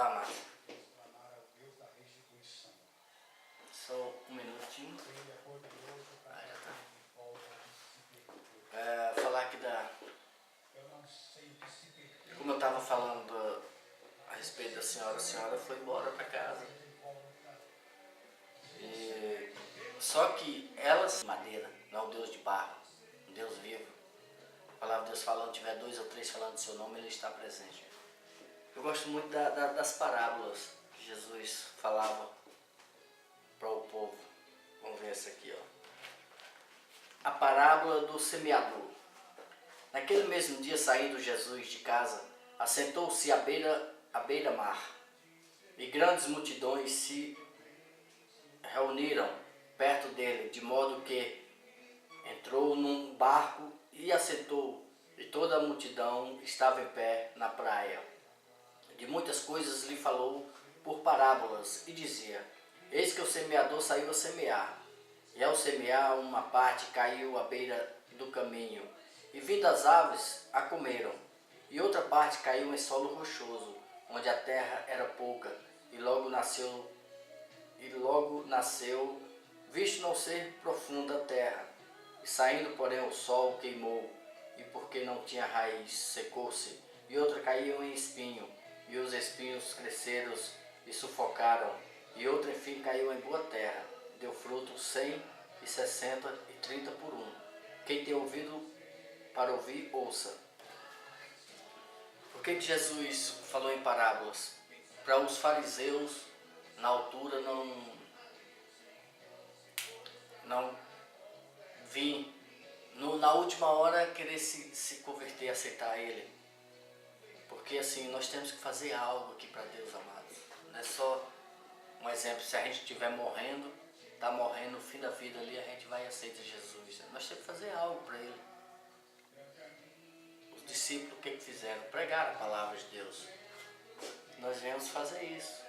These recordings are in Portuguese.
falar, Márcio. Só um minutinho. Já tá. Falar aqui como eu estava falando a respeito da senhora. A senhora foi embora para casa. Só que ela, madeira, não é um Deus de barro, um Deus vivo. A palavra de Deus falando, tiver 2 ou 3 falando do seu nome, Ele está presente. Eu gosto muito das parábolas que Jesus falava para o povo. Vamos ver essa aqui, ó. A parábola do semeador. Naquele mesmo dia, saindo Jesus de casa, assentou-se à beira-mar, e grandes multidões se reuniram perto dele, de modo que entrou num barco e assentou, e toda a multidão estava em pé na praia. De muitas coisas lhe falou por parábolas, e dizia: eis que o semeador saiu a semear, e ao semear uma parte caiu à beira do caminho, e vindo as aves a comeram, e outra parte caiu em solo rochoso, onde a terra era pouca, e logo nasceu, visto não ser profunda a terra, e saindo porém o sol queimou, e porque não tinha raiz, secou-se. E outra caiu em espinho, e os espinhos cresceram e sufocaram. E outra enfim caiu em boa terra, deu fruto 100, e 60, e 30 por 1. Quem tem ouvido para ouvir, ouça. Por que Jesus falou em parábolas? Para os fariseus, na altura, não vir na última hora querer se converter, aceitar Ele. Porque assim, nós temos que fazer algo aqui para Deus, amados. Não é só um exemplo, se a gente estiver morrendo, está morrendo no fim da vida ali, a gente vai e aceita Jesus. Nós temos que fazer algo para Ele. Os discípulos, o que fizeram? Pregaram a palavra de Deus. Nós viemos fazer isso.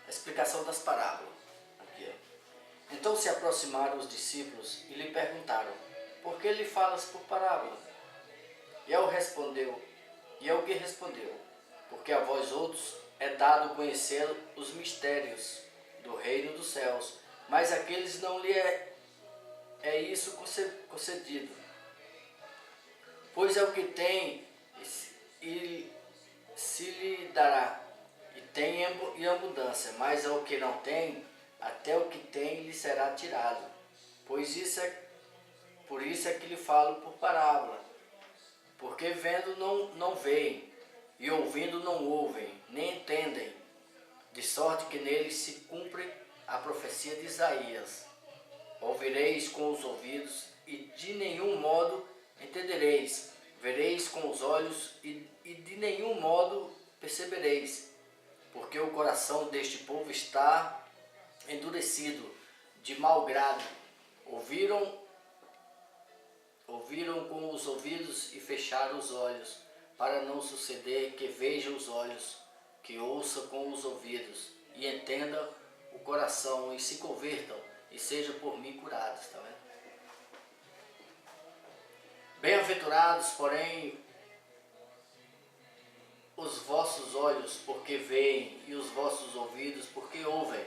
A explicação das parábolas. Aqui, ó. Então se aproximaram os discípulos e lhe perguntaram: por que lhe falas por parábola? E ele que respondeu: porque a vós outros é dado conhecer os mistérios do reino dos céus, mas àqueles não lhe é isso concedido. Pois é o que tem e se lhe dará, e tem em abundância, mas ao que não tem, até o que tem lhe será tirado. Por isso é que lhe falo por parábola, porque vendo não veem, e ouvindo não ouvem, nem entendem, de sorte que neles se cumpre a profecia de Isaías. Ouvireis com os ouvidos, e de nenhum modo entendereis. Vereis com os olhos, e de nenhum modo percebereis. Porque o coração deste povo está endurecido, de mau grado. Ouviram com os ouvidos e fecharam os olhos, para não suceder que vejam os olhos, que ouçam com os ouvidos, e entendam o coração, e se convertam, e sejam por mim curados. Tá vendo? Bem-aventurados, porém, os vossos olhos, porque veem, e os vossos ouvidos, porque ouvem.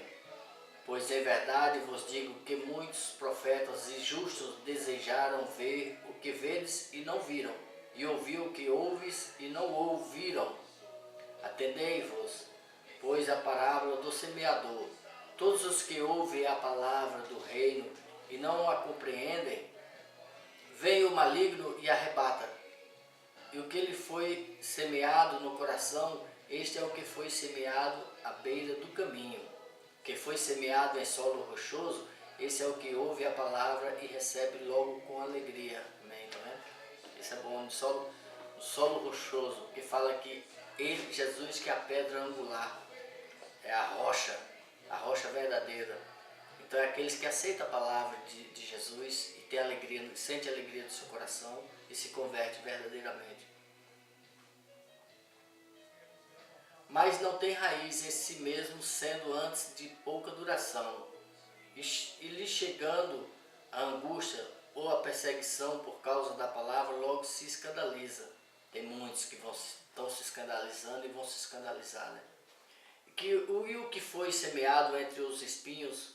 Pois em verdade vos digo que muitos profetas e justos desejaram ver o que vedes e não viram, e ouvir o que ouves e não ouviram. Atendei-vos, pois, a parábola do semeador. Todos os que ouvem a palavra do reino e não a compreendem, vem o maligno e arrebata. E o que lhe foi semeado no coração, este é o que foi semeado à beira do caminho. Que foi semeado em solo rochoso, esse é o que ouve a palavra e recebe logo com alegria. Amém, não é? Esse é bom, no solo rochoso, que fala que ele, Jesus, que é a pedra angular, é a rocha verdadeira. Então é aqueles que aceitam a palavra de Jesus e tem alegria, sente a alegria do seu coração e se converte verdadeiramente. Mas não tem raiz em si mesmo, sendo antes de pouca duração, e lhe chegando a angústia ou a perseguição por causa da palavra, logo se escandaliza. Tem muitos que estão se escandalizando e vão se escandalizar, né? E o que foi semeado entre os espinhos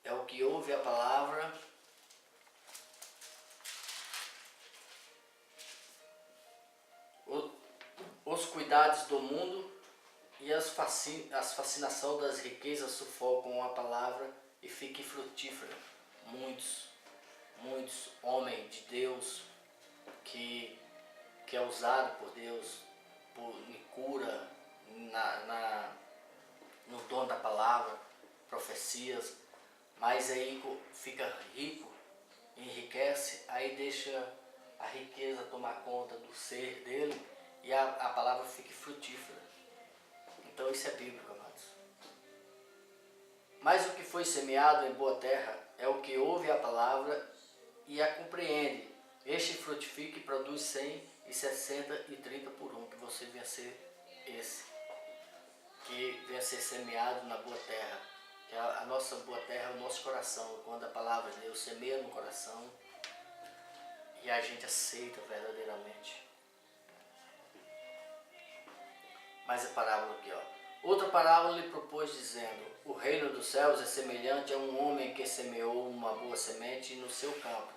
é o que ouve a palavra os cuidados do mundo e as fascinação das riquezas sufocam a palavra e fica infrutífera. Muitos homens de Deus que é usado por Deus em cura, no dom da palavra, profecias, mas aí fica rico, enriquece, aí deixa a riqueza tomar conta do ser dele e a palavra fica frutífera. Então isso é bíblico, amados. Mas o que foi semeado em boa terra é o que ouve a palavra e a compreende. Este frutifica e produz 100 e 60 e 30 por um, que você venha ser esse, que venha ser semeado na boa terra. Que a nossa boa terra é o nosso coração, quando a palavra de Deus semeia no coração e a gente aceita verdadeiramente. Mas a parábola aqui, ó. Outra parábola lhe propôs dizendo: o reino dos céus é semelhante a um homem que semeou uma boa semente no seu campo.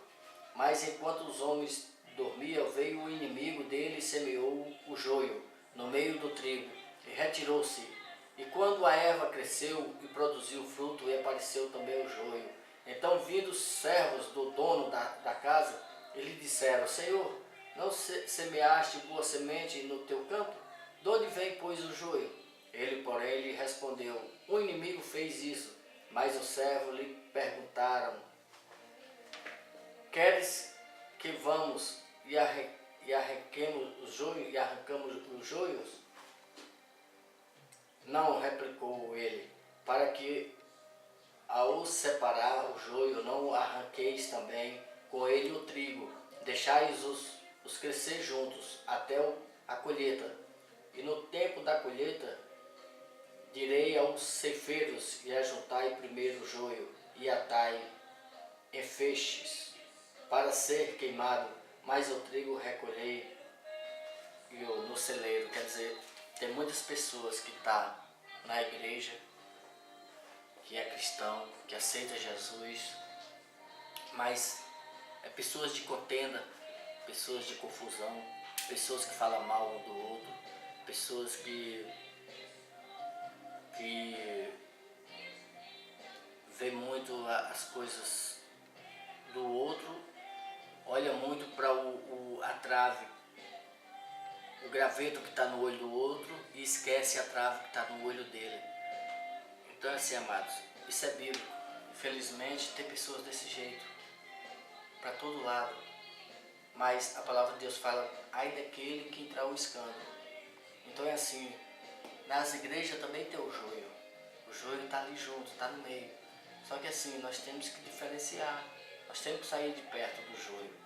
Mas enquanto os homens dormiam, veio o inimigo dele e semeou o joio no meio do trigo e retirou-se. E quando a erva cresceu e produziu fruto, e apareceu também o joio. Então, vindo os servos do dono da casa, lhe disseram: Senhor, não semeaste boa semente no teu campo? De onde vem, pois, o joio? Ele, porém, lhe respondeu: o inimigo fez isso. Mas os servos lhe perguntaram: queres que vamos e arranquemos os joios? Não, replicou ele, para que ao separar o joio não arranqueis também com ele o trigo. Deixai-os crescer juntos até a colheita. E no tempo da colheita direi aos ceifeiros: e ajuntai primeiro o joio e atai em feixes para ser queimado, mas o trigo recolhei no celeiro. Quer dizer, tem muitas pessoas que estão na igreja, que é cristão, que aceita Jesus, mas é pessoas de contenda, pessoas de confusão, pessoas que falam mal um do outro, pessoas que vê muito as coisas do outro, olha muito para a trave, o graveto que está no olho do outro e esquece a trave que está no olho dele. Então assim, amados, isso é bíblico. Infelizmente tem pessoas desse jeito, para todo lado. Mas a palavra de Deus fala: ai daquele que entrar o escândalo. Então é assim, nas igrejas também tem o joio. O joio está ali junto, está no meio. Só que assim, nós temos que diferenciar. Nós temos que sair de perto do joio.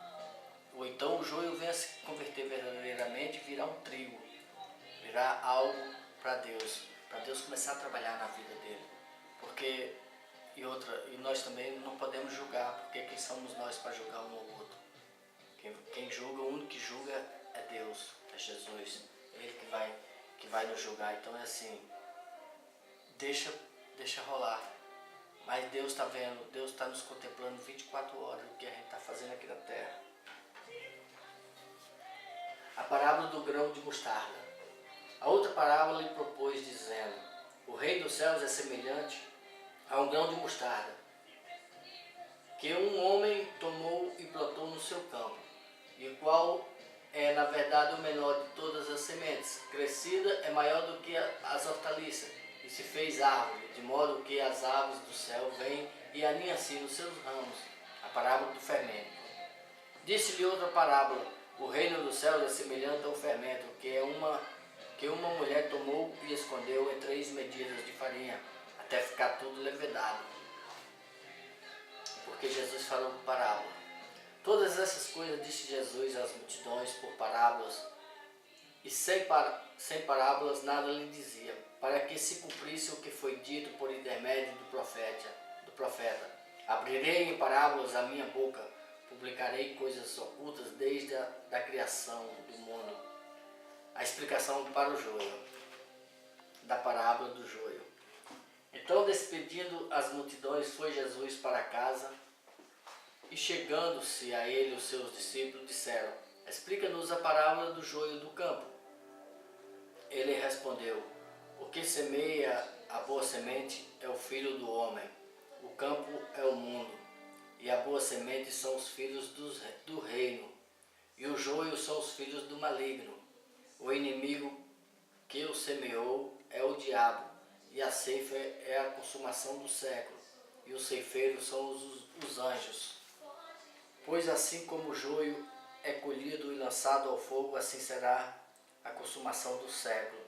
Ou então o joio venha se converter verdadeiramente e virar um trigo. Virar algo para Deus começar a trabalhar na vida dele. Porque, e nós também não podemos julgar, porque quem somos nós para julgar um ao outro? Quem julga, o único que julga é Deus, é Jesus. Ele que vai nos julgar. Então é assim, deixa rolar. Mas Deus está vendo, Deus está nos contemplando 24 horas o que a gente está fazendo aqui na terra. A parábola do grão de mostarda. A outra parábola lhe propôs dizendo: o reino dos céus é semelhante a um grão de mostarda, que um homem tomou e plantou no seu campo, e o qual é na verdade o menor de todas as sementes. Crescida é maior do que as hortaliças, e se fez árvore, de modo que as aves do céu vêm e aninham-se nos seus ramos. A parábola do fermento. Disse-lhe outra parábola: o reino dos céus é semelhante ao fermento, que uma mulher tomou e escondeu em 3 medidas de farinha, até ficar tudo levedado. Porque Jesus falou por parábola. Todas essas coisas disse Jesus às multidões por parábolas, e sem parábolas nada lhe dizia, para que se cumprisse o que foi dito por intermédio do profeta. Abrirei em parábolas a minha boca, publicarei coisas ocultas desde a da criação do mundo. A explicação para o joio, da parábola do joio. Então, despedindo as multidões, foi Jesus para casa, e chegando-se a ele os seus discípulos disseram: explica-nos a parábola do joio do campo. Ele respondeu: o que semeia a boa semente é o filho do homem. O campo é o mundo, e a boa semente são os filhos do reino, e o joio são os filhos do maligno. O inimigo que o semeou é o diabo, e a ceifa é a consumação do século, e os ceifeiros são os anjos. Pois assim como o joio é colhido e lançado ao fogo, assim será a consumação do século.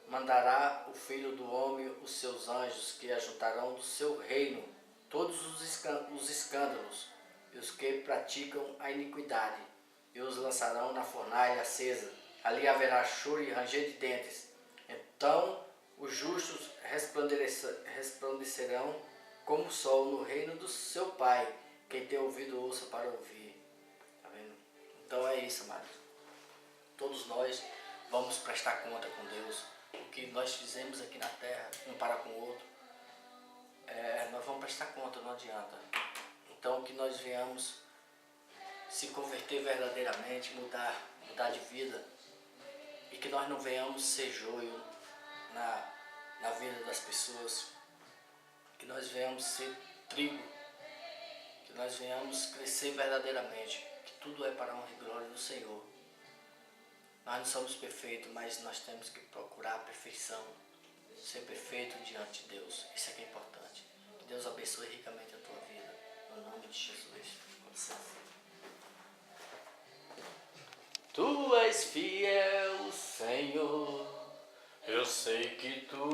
Mandará o Filho do Homem os seus anjos, que ajuntarão do seu reino todos os escândalos e os que praticam a iniquidade, e os lançarão na fornalha acesa. Ali haverá choro e ranger de dentes. Então os justos resplandecerão como o sol no reino do seu Pai. Quem tem ouvido, ouça para ouvir. Tá vendo? Então é isso, amados. Todos nós vamos prestar conta com Deus. O que nós fizemos aqui na terra, um para com o outro, nós vamos prestar conta, não adianta. Então que nós venhamos se converter verdadeiramente, mudar de vida, e que nós não venhamos ser joio na vida das pessoas, que nós venhamos ser trigo, que nós venhamos crescer verdadeiramente, que tudo é para a honra e glória do Senhor. Nós não somos perfeitos, mas nós temos que procurar a perfeição, ser perfeito diante de Deus. Isso é que é importante. Que Deus abençoe ricamente a tua vida, no nome de Jesus. Com licença. Tu és fiel, Senhor, eu sei que tu